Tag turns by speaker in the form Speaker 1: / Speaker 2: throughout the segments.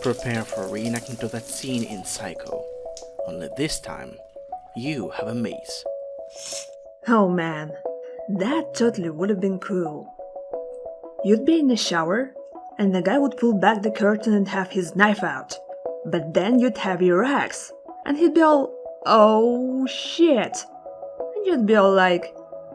Speaker 1: Prepare for reenacting to that scene in Psycho. Only this time, you have a mace.
Speaker 2: Oh man, that totally would have been cool. You'd be in the shower, and the guy would pull back the curtain and have his knife out. But then you'd have your axe, and he'd be all, "Oh shit." And you'd be all like,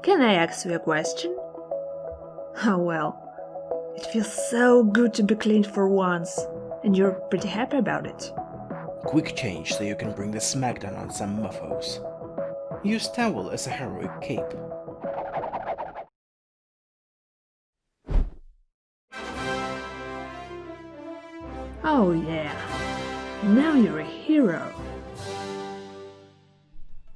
Speaker 2: "Can I ask you a question?" Oh well, it feels so good to be clean for once, and you're pretty happy about it.
Speaker 1: Quick change so you can bring the smackdown on some muffos. Use towel as a heroic cape.
Speaker 2: Oh yeah, now you're a hero.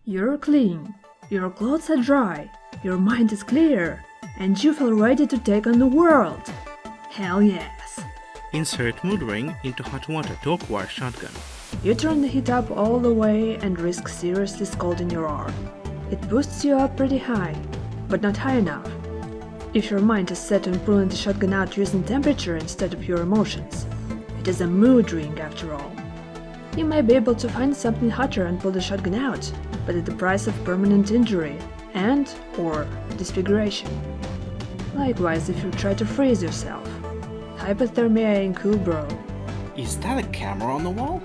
Speaker 2: You're clean, your clothes are dry, your mind is clear, and you feel ready to take on the world. Hell yes.
Speaker 1: Insert mood ring into hot water to acquire shotgun.
Speaker 2: You turn the heat up all the way and risk seriously scalding your arm. It boosts you up pretty high, but not high enough. If your mind is set on pulling the shotgun out using temperature instead of your emotions, it is a mood ring after all. You may be able to find something hotter and pull the shotgun out, but at the price of permanent injury and/or disfiguration. Likewise, if you try to freeze yourself. Hypothermia ain't cool, bro.
Speaker 1: Is that a camera on the wall?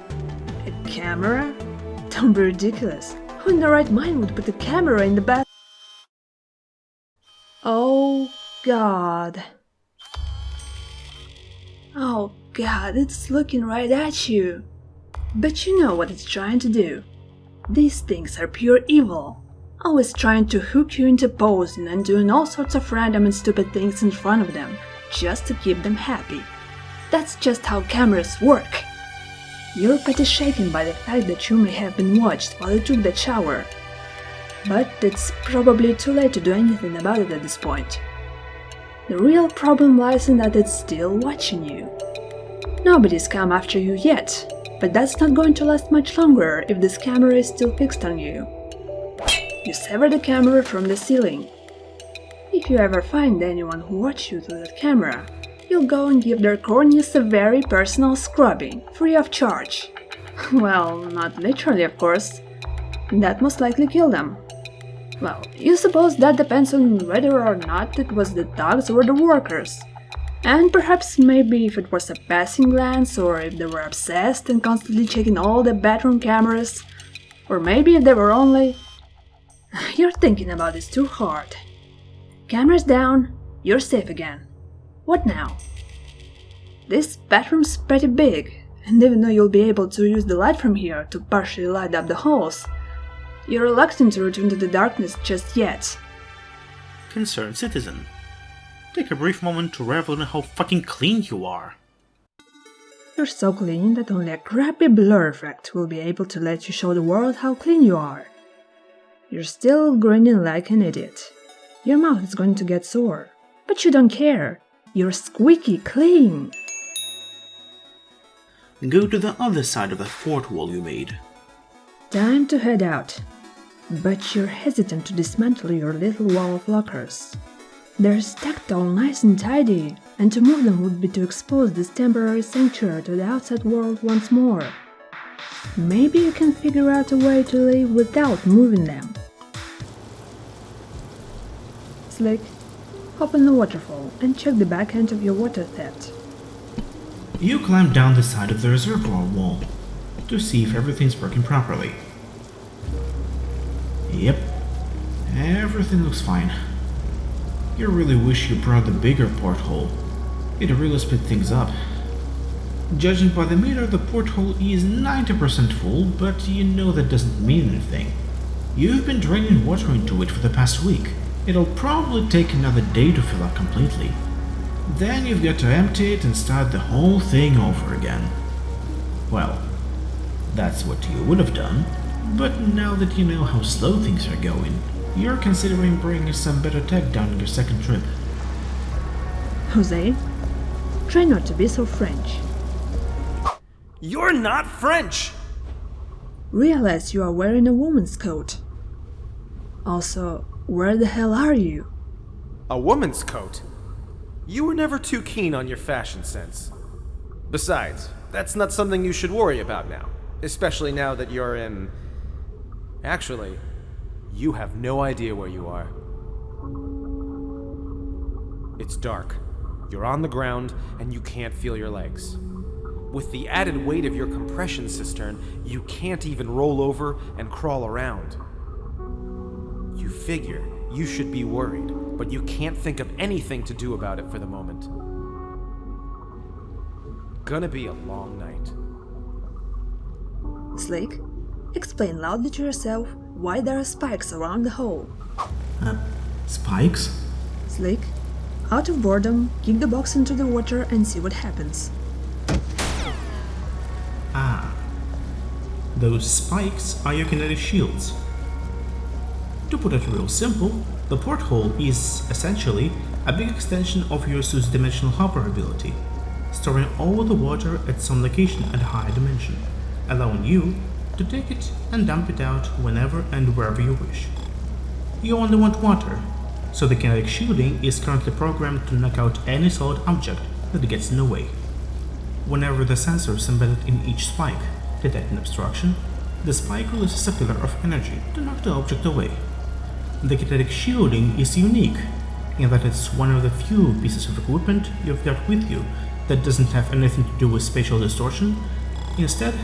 Speaker 2: A camera? Don't be ridiculous. Who in their right mind would put a camera in the bath? Oh god. Oh god, it's looking right at you. But you know what it's trying to do. These things are pure evil. Always trying to hook you into posing and doing all sorts of random and stupid things in front of them, just to keep them happy. That's just how cameras work. You're pretty shaken by the fact that you may have been watched while you took that shower. But it's probably too late to do anything about it at this point. The real problem lies in that it's still watching you. Nobody's come after you yet, but that's not going to last much longer if this camera is still fixed on you. You sever the camera from the ceiling. If you ever find anyone who watched you through that camera, you'll go and give their corneas a very personal scrubbing, free of charge. Well, not literally, of course. That most likely kill them. Well, you suppose that depends on whether or not it was the dogs or the workers. And perhaps maybe if it was a passing glance, or if they were obsessed and constantly checking all the bathroom cameras, or maybe if they were only... You're thinking about this too hard. Cameras down, you're safe again. What now? This bathroom's pretty big, and even though you'll be able to use the light from here to partially light up the halls, you're reluctant to return to the darkness just yet.
Speaker 1: Concerned citizen. Take a brief moment to revel in how fucking clean you are.
Speaker 2: You're so clean that only a crappy blur effect will be able to let you show the world how clean you are. You're still grinning like an idiot. Your mouth is going to get sore, but you don't care. You're squeaky clean.
Speaker 1: Go to the other side of the fort wall you made.
Speaker 2: Time to head out. But you're hesitant to dismantle your little wall of lockers. They're stacked all nice and tidy, and to move them would be to expose this temporary sanctuary to the outside world once more. Maybe you can figure out a way to live without moving them. Slick, hop on the waterfall and check the back end of your water theft.
Speaker 3: You climb down the side of the reservoir wall to see if everything's working properly. Yep, everything looks fine. You really wish you brought the bigger porthole. It'd really speed things up. Judging by the meter, the porthole is 90% full, but you know that doesn't mean anything. You've been draining water into it for the past week. It'll probably take another day to fill up completely. Then you've got to empty it and start the whole thing over again. Well, that's what you would have done, but now that you know how slow things are going, you're considering bringing some better tech down on your second trip.
Speaker 2: Jose, try not to be so French.
Speaker 4: You're not French!
Speaker 2: Realize you are wearing a woman's coat. Also, where the hell are you?
Speaker 4: A woman's coat? You were never too keen on your fashion sense. Besides, that's not something you should worry about now. Especially now that you're in... Actually, you have no idea where you are. It's dark. You're on the ground, and you can't feel your legs. With the added weight of your compression cistern, you can't even roll over and crawl around. You figure you should be worried, but you can't think of anything to do about it for the moment. Gonna be a long night.
Speaker 2: Slick, explain loudly to yourself why there are spikes around the hole.
Speaker 3: Spikes?
Speaker 2: Slick, out of boredom, kick the box into the water and see what happens.
Speaker 3: Ah. Those spikes are your kinetic shields. To put it real simple, the porthole is essentially a big extension of your suit's dimensional hopper ability, storing all the water at some location at a higher dimension, allowing you to take it and dump it out whenever and wherever you wish. You only want water, so the kinetic shielding is currently programmed to knock out any solid object that gets in the way. Whenever the sensors embedded in each spike detect an obstruction, the spike releases a pillar of energy to knock the object away. The kinetic shielding is unique in that it's one of the few pieces of equipment you've got with you that doesn't have anything to do with spatial distortion, instead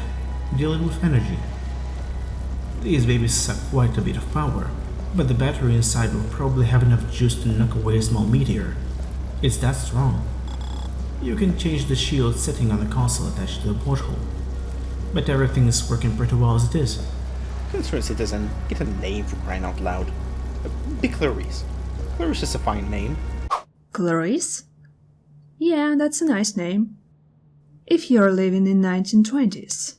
Speaker 3: dealing with energy. These babies suck quite a bit of power, but the battery inside will probably have enough juice to knock away a small meteor. It's that strong. You can change the shield setting on the console attached to the porthole, but everything is working pretty well as it is.
Speaker 1: Concerned citizen, get a name for crying out loud. Be Clarice. Clarice is a fine name.
Speaker 2: Clarice? Yeah, that's a nice name. If you're living in 1920s.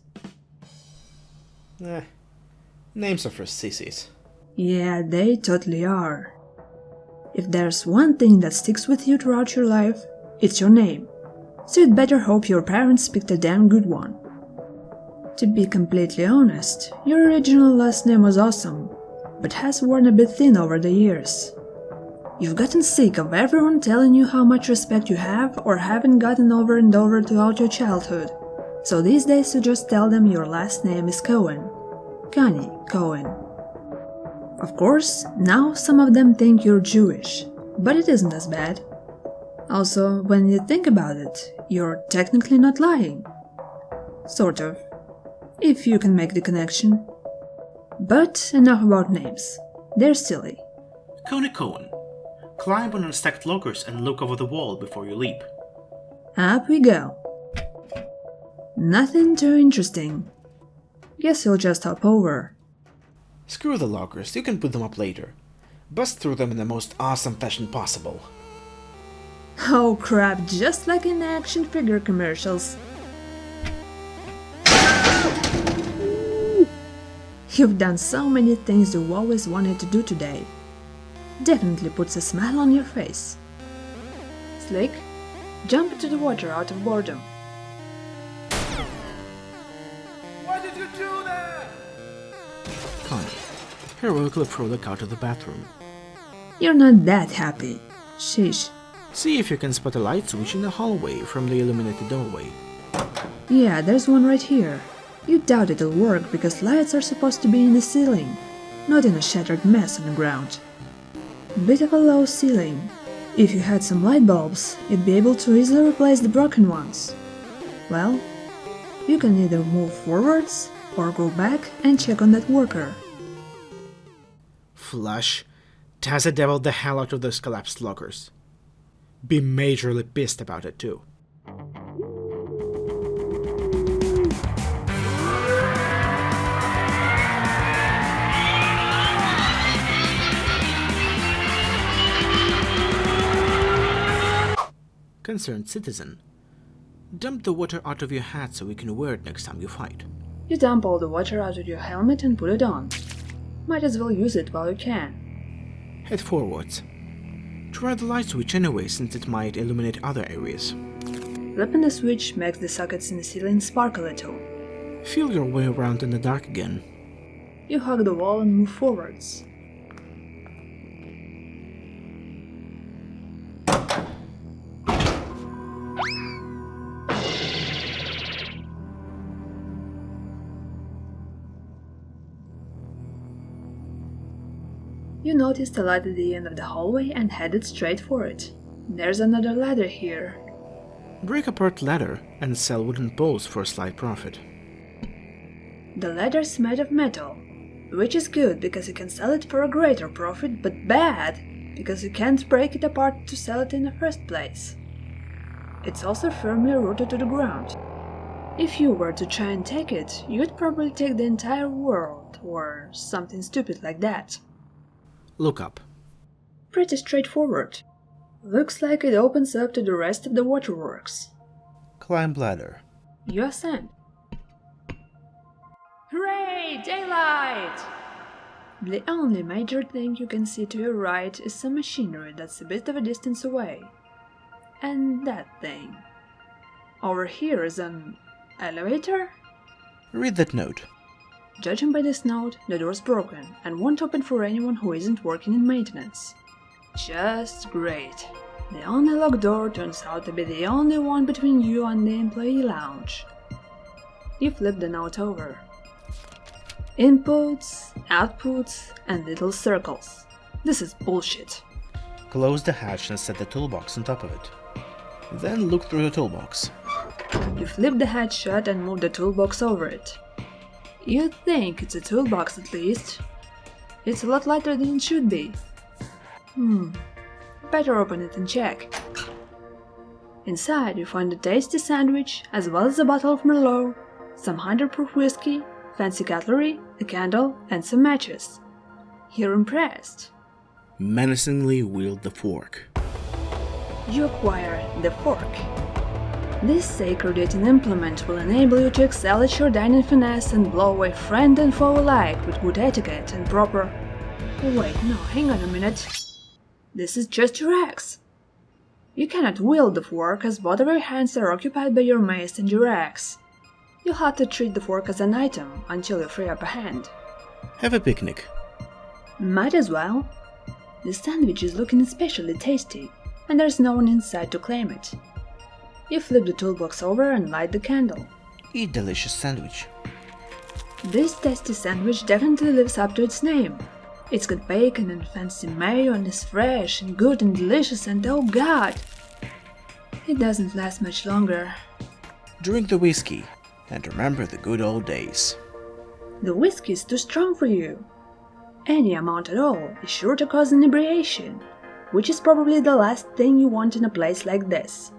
Speaker 1: Names are for sissies.
Speaker 2: Yeah, they totally are. If there's one thing that sticks with you throughout your life, it's your name. So you'd better hope your parents picked a damn good one. To be completely honest, your original last name was awesome, but has worn a bit thin over the years. You've gotten sick of everyone telling you how much respect you have or haven't gotten over and over throughout your childhood, so these days you just tell them your last name is Cohen. Connie Cohen. Of course, now some of them think you're Jewish, but it isn't as bad. Also, when you think about it, you're technically not lying. Sort of. If you can make the connection. But enough about names. They're silly.
Speaker 3: Connie Cohen. Climb on unstacked lockers and look over the wall before you leap.
Speaker 2: Up we go. Nothing too interesting. Guess you'll just hop over.
Speaker 1: Screw the lockers, you can put them up later. Bust through them in the most awesome fashion possible.
Speaker 2: Oh crap, just like in action figure commercials. You've done so many things you've always wanted to do today. Definitely puts a smile on your face. Slick, jump into the water out of boredom.
Speaker 4: Why did you do that?
Speaker 1: Connie, heroically frolic out of the bathroom.
Speaker 2: You're not that happy. Sheesh.
Speaker 1: See if you can spot a light switch in the hallway from the illuminated doorway.
Speaker 2: Yeah, there's one right here. You doubt it'll work because lights are supposed to be in the ceiling, not in a shattered mess on the ground. Bit of a low ceiling. If you had some light bulbs, you'd be able to easily replace the broken ones. Well, you can either move forwards or go back and check on that worker.
Speaker 1: Flush, Tazza the hell out of those collapsed lockers. Be majorly pissed about it too. Concerned citizen, dump the water out of your hat so we can wear it next time you fight.
Speaker 2: You dump all the water out of your helmet and put it on. Might as well use it while you can.
Speaker 1: Head forwards. Try the light switch anyway since it might illuminate other areas.
Speaker 2: Flipping the switch makes the sockets in the ceiling spark a little.
Speaker 1: Feel your way around in the dark again.
Speaker 2: You hug the wall and move forwards. You noticed a light at the end of the hallway and headed straight for it. There's another ladder here.
Speaker 1: Break apart ladder and sell wooden poles for a slight profit.
Speaker 2: The ladder's made of metal, which is good because you can sell it for a greater profit, but bad because you can't break it apart to sell it in the first place. It's also firmly rooted to the ground. If you were to try and take it, you'd probably take the entire world, or something stupid like that.
Speaker 1: Look up.
Speaker 2: Pretty straightforward. Looks like it opens up to the rest of the Waterworks.
Speaker 1: Climb ladder.
Speaker 2: You ascend. Hooray! Daylight! The only major thing you can see to your right is some machinery that's a bit of a distance away. And that thing. Over here is an elevator?
Speaker 1: Read that note.
Speaker 2: Judging by this note, the door's broken and won't open for anyone who isn't working in maintenance. Just great. The only locked door turns out to be the only one between you and the employee lounge. You flip the note over. Inputs, outputs, and little circles. This is bullshit.
Speaker 1: Close the hatch and set the toolbox on top of it. Then look through the toolbox.
Speaker 2: You flip the hatch shut and move the toolbox over it. You'd think it's a toolbox at least. It's a lot lighter than it should be. Better open it and check. Inside you find a tasty sandwich, as well as a bottle of Merlot, some 100-proof whiskey, fancy cutlery, a candle, and some matches. You're impressed.
Speaker 1: Menacingly wield the fork.
Speaker 2: You acquire the fork. This sacred eating implement will enable you to excel at your dining finesse and blow away friend and foe alike with good etiquette and proper... Wait, no, hang on a minute. This is just your axe. You cannot wield the fork as both of your hands are occupied by your mace and your axe. You'll have to treat the fork as an item until you free up a hand.
Speaker 1: Have a picnic.
Speaker 2: Might as well. The sandwich is looking especially tasty, and there's no one inside to claim it. You flip the toolbox over and light the candle.
Speaker 1: Eat delicious sandwich.
Speaker 2: This tasty sandwich definitely lives up to its name. It's got bacon and fancy mayo and is fresh and good and delicious and oh god! It doesn't last much longer.
Speaker 1: Drink the whiskey and remember the good old days.
Speaker 2: The whiskey is too strong for you. Any amount at all is sure to cause inebriation, which is probably the last thing you want in a place like this.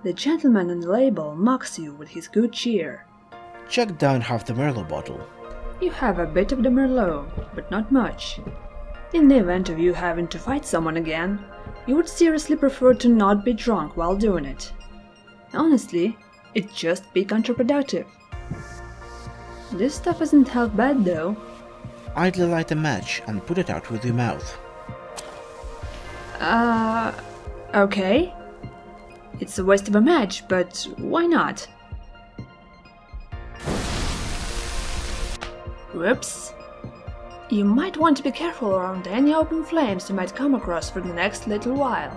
Speaker 2: The gentleman on the label mocks you with his good cheer.
Speaker 1: Chuck down half the Merlot bottle.
Speaker 2: You have a bit of the Merlot, but not much. In the event of you having to fight someone again, you would seriously prefer to not be drunk while doing it. Honestly, it'd just be counterproductive. This stuff isn't half bad though.
Speaker 1: Idly light a match and put it out with your mouth.
Speaker 2: Okay. It's a waste of a match, but why not? Whoops. You might want to be careful around any open flames you might come across for the next little while.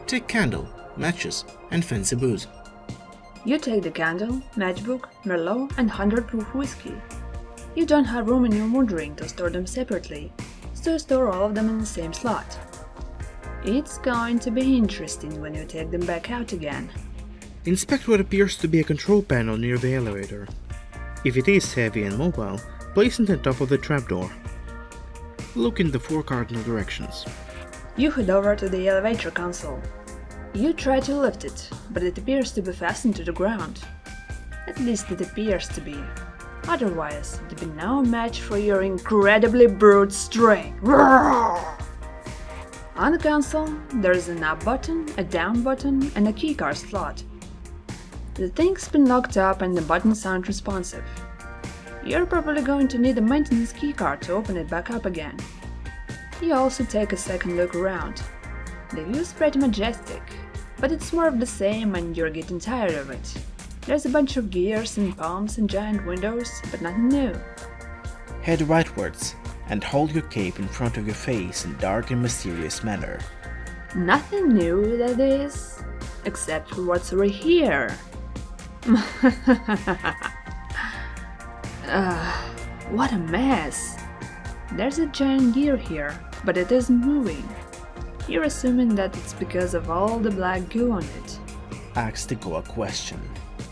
Speaker 1: Take candle, matches, and fancy booze.
Speaker 2: You take the candle, matchbook, Merlot, and 100-proof whiskey. You don't have room in your mood ring to store them separately, so you store all of them in the same slot. It's going to be interesting when you take them back out again.
Speaker 1: Inspect what appears to be a control panel near the elevator. If it is heavy and mobile, place it on top of the trapdoor. Look in the 4 cardinal directions.
Speaker 2: You head over to the elevator console. You try to lift it, but it appears to be fastened to the ground. At least it appears to be. Otherwise, it'd be no match for your incredibly brute strength. On the console, there's an up button, a down button, and a keycard slot. The thing's been locked up and the buttons aren't responsive. You're probably going to need a maintenance keycard to open it back up again. You also take a second look around. The view's pretty majestic, but it's more of the same and you're getting tired of it. There's a bunch of gears and pumps and giant windows, but nothing new.
Speaker 1: Head rightwards and hold your cape in front of your face in dark and mysterious manner.
Speaker 2: Nothing new, that is, except for what's over here. What a mess. There's a giant gear here, but it isn't moving. You're assuming that it's because of all the black goo on it.
Speaker 1: Ask the goo a question.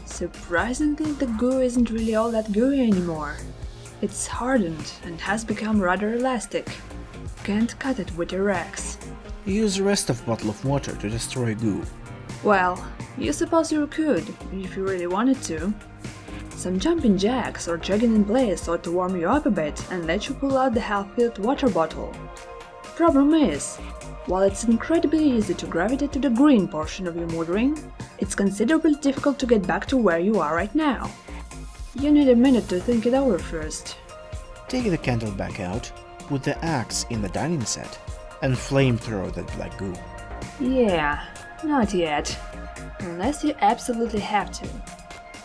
Speaker 2: Surprisingly, the goo isn't really all that gooey anymore. It's hardened and has become rather elastic. Can't cut it with your axe.
Speaker 1: Use the rest of bottle of water to destroy goo.
Speaker 2: Well, you suppose you could, if you really wanted to. Some jumping jacks or jogging in place ought to warm you up a bit and let you pull out the half-filled water bottle. Problem is, while it's incredibly easy to gravitate to the green portion of your mood ring, it's considerably difficult to get back to where you are right now. You need a minute to think it over first.
Speaker 1: Take the candle back out, put the axe in the dining set, and flamethrower that black goo.
Speaker 2: Yeah, not yet. Unless you absolutely have to.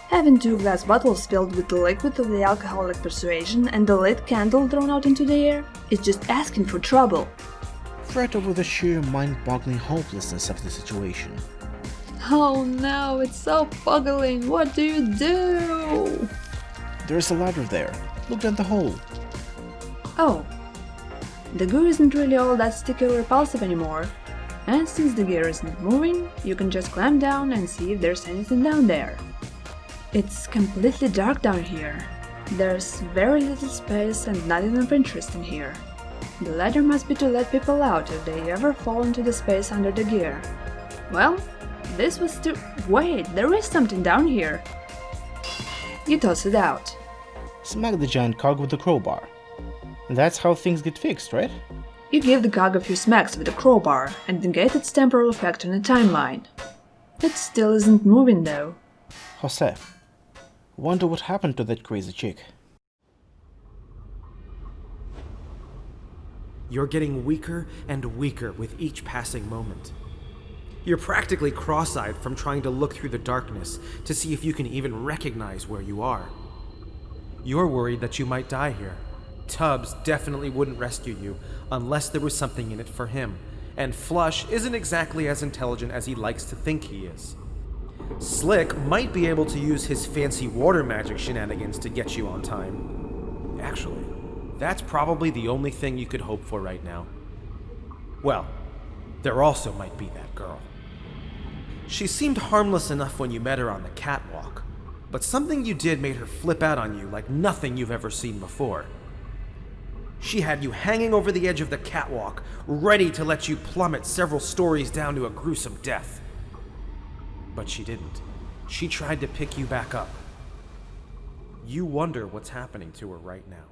Speaker 2: Having 2 glass bottles filled with the liquid of the alcoholic persuasion and the lit candle thrown out into the air is just asking for trouble.
Speaker 1: Fret over the sheer mind-boggling hopelessness of the situation.
Speaker 2: Oh no, it's so boggling. What do you do?
Speaker 1: There's a ladder there. Look down the hole.
Speaker 2: Oh. The goo isn't really all that sticky or repulsive anymore. And since the gear isn't moving, you can just climb down and see if there's anything down there. It's completely dark down here. There's very little space and not enough interest in here. The ladder must be to let people out if they ever fall into the space under the gear. Well, this was too— wait, there is something down here. You toss it out.
Speaker 1: Smack the giant cog with the crowbar. That's how things get fixed, right?
Speaker 2: You give the cog a few smacks with the crowbar and negate its temporal effect on the timeline. It still isn't moving though.
Speaker 1: Jose, wonder what happened to that crazy chick.
Speaker 4: You're getting weaker and weaker with each passing moment. You're practically cross-eyed from trying to look through the darkness to see if you can even recognize where you are. You're worried that you might die here. Tubbs definitely wouldn't rescue you unless there was something in it for him, and Flush isn't exactly as intelligent as he likes to think he is. Slick might be able to use his fancy water magic shenanigans to get you on time. Actually, that's probably the only thing you could hope for right now. Well, there also might be that girl. She seemed harmless enough when you met her on the catwalk, but something you did made her flip out on you like nothing you've ever seen before. She had you hanging over the edge of the catwalk, ready to let you plummet several stories down to a gruesome death. But she didn't. She tried to pick you back up. You wonder what's happening to her right now.